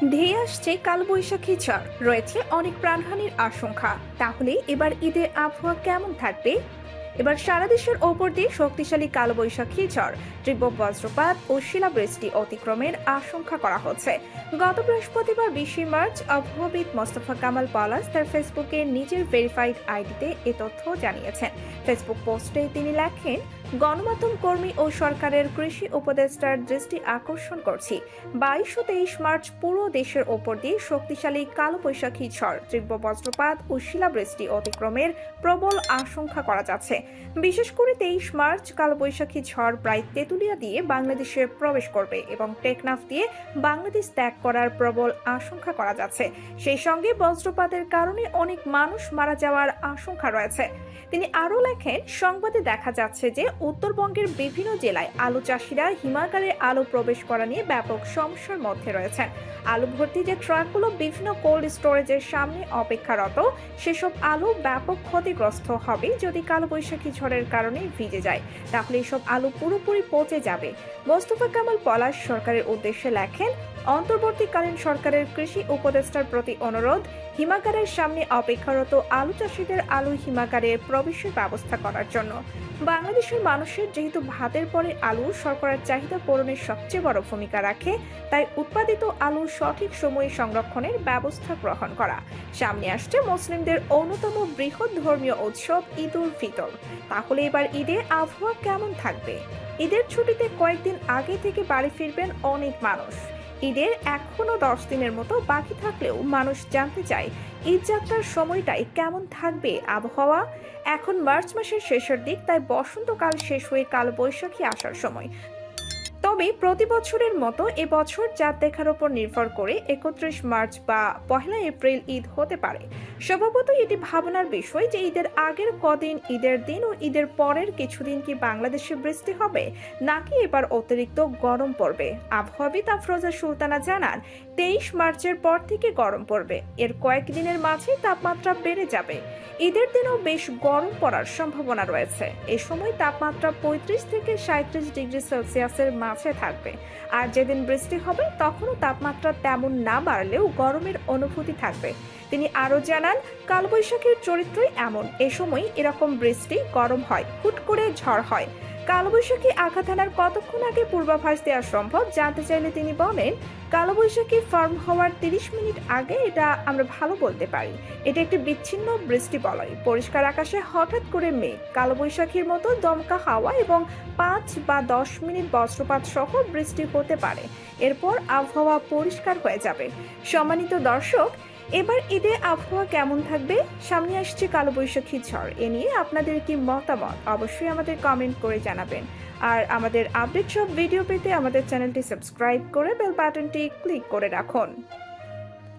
ধেয়ে আসছে কালবৈশাখী ঝড়, রয়েছে অনেক প্রাণহানির আশঙ্কা। তাহলে এবার ঈদের আবহাওয়া কেমন থাকবে? এবার সারা দেশের ওপর দিয়ে শক্তিশালী কালবৈশাখী ঝড়, তীব্র বজ্রপাত ও শিলাবৃষ্টি অতিক্রমের আশঙ্কা করা হচ্ছে। গত বৃহস্পতিবার 20 মার্চ আবহাওয়াবিদ মোস্তফা কামাল পলাশ তার ফেসবুকে নিজের ভেরিফাইড আইডিতে এ তথ্য জানিয়েছেন। ফেসবুক পোস্টে তিনি লেখেন, গণমাধ্যম কর্মী ও সরকারের কৃষি উপদেষ্টার দৃষ্টি আকর্ষণ করছি, 22 ও 23 মার্চ পুরো দেশের ওপর দিয়ে শক্তিশালী কালবৈশাখী ঝড়, তীব্র বজ্রপাত ও শিলাবৃষ্টি অতিক্রমের প্রবল আশঙ্কা করা যাচ্ছে। বিশেষ করে 23 মার্চ কালবৈশাখী ঝড় প্রায় তেঁতুলিয়া দিয়ে বাংলাদেশে প্রবেশ করবে এবং টেকনাফ দিয়ে বাংলাদেশ ত্যাগ করার প্রবল আশঙ্কা করা যাচ্ছে। সেই সঙ্গে বজ্রপাতের কারণে অনেক মানুষ মারা যাওয়ার আশঙ্কা রয়েছে। তিনি আরও লেখেন, সংবাদে দেখা যাচ্ছে যে উত্তরবঙ্গের বিভিন্ন জেলায় আলু চাষিরা হিমাগারে আলু প্রবেশ করা নিয়ে ব্যাপক সমস্যার মধ্যে রয়েছেন। আলু ভর্তি যে ট্রাকগুলো বিভিন্ন কোল্ড স্টোরেজের সামনে অপেক্ষারত, সেসব আলু ব্যাপক ক্ষতিগ্রস্ত হবে যদি কালবৈশাখী ঝড়ের কারণে ভিজে যায়। তাহলে এসব আলু পুরোপুরি পচে যাবে। মোস্তফা কামাল পলাশ সরকারের উদ্দেশ্যে লেখেন, অন্তর্বর্তীকালীন সরকারের কৃষি উপদেষ্টার প্রতি অনুরোধ, হিমাগারের সামনে অপেক্ষারত আলু চাষিদের আলু হিমাগারে প্রবেশের ব্যবস্থা করার জন্য। বাংলাদেশের মানুষের যেহেতু ভাতের পরে আলু শর্করার চাহিদা পূরণের সবচেয়ে বড় ভূমিকা রাখে, তাই উৎপাদিত আলু সঠিক সময়ে সংরক্ষণের ব্যবস্থা গ্রহণ করা। সামনে আসছে মুসলিমদের অন্যতম বৃহৎ ধর্মীয় উৎসব ঈদ উল ফিতর। তাহলে এবার ঈদে আবহাওয়া কেমন থাকবে? ঈদের ছুটিতে কয়েকদিন আগে থেকে বাড়ি ফিরবেন অনেক মানুষ। ঈদের এখনো 10 দিনের মতো বাকি থাকলেও মানুষ জানতে চায় ঈদ যাত্রার সময়টাই কেমন থাকবে আবহাওয়া। এখন মার্চ মাসের শেষের দিক, তাই বসন্তকাল শেষ হয়ে কালবৈশাখী আসার সময়। তবে প্রতি বছরের মতো এবছর চাঁদ দেখার উপর নির্ভর করে 31 মার্চ বা 1 এপ্রিল ঈদ হতে পারে। স্বভাবত এটি ভাবনার বিষয় যে ঈদের আগের কদিন, ঈদের দিন ও ঈদের পরের কিছুদিন কি বাংলাদেশে বৃষ্টি হবে, নাকি এবার অতিরিক্ত গরম পড়বে। আবহাওয়াবিদ আফরোজা সুলতানা জানান, 23 মার্চের পর থেকে গরম পড়বে। এর কয়েকদিনের মাঝে তাপমাত্রা বেড়ে যাবে। ঈদের দিনও বেশ গরম পড়ার সম্ভাবনা রয়েছে। এ সময় তাপমাত্রা 35 থেকে 37 ডিগ্রি সেলসিয়াসের মাঝে থাকবে। আর যেদিন বৃষ্টি হবে তখনও তাপমাত্রা তেমন না বাড়লেও গরমের অনুভূতি থাকবে। তিনি আরও জানান, কালবৈশাখীর চরিত্রই এমন, এ সময় এরকম বৃষ্টি, গরম হয়, হুট করে ঝড় হয়। কালবৈশাখী আঘাত হানার কতক্ষণ আগে পূর্বাভাস দেওয়া সম্ভব জানতে চাইলে তিনি বলেন, কালবৈশাখী ফর্ম হওয়ার 30 মিনিট আগে এটা আমরা ভালো বলতে পারি। এটা একটি বিচ্ছিন্ন বৃষ্টি বলয়, পরিষ্কার আকাশে হঠাৎ করে মেঘ, কালবৈশাখীর মতো দমকা হাওয়া এবং 5 বা 10 মিনিট বজ্রপাত সহ বৃষ্টি হতে পারে। এরপর আবহাওয়া পরিষ্কার হয়ে যাবে। সম্মানিত দর্শক, এবার ঈদে আবহাওয়া কেমন থাকবে? সামনে আসছে কালবৈশাখী ঝড়, এ নিয়ে আপনাদের কি মতামত অবশ্যই আমাদের কমেন্ট করে জানাবেন। আর আমাদের আপডেট সব ভিডিও পেতে আমাদের চ্যানেলটি সাবস্ক্রাইব করে বেল বাটনটি ক্লিক করে রাখুন।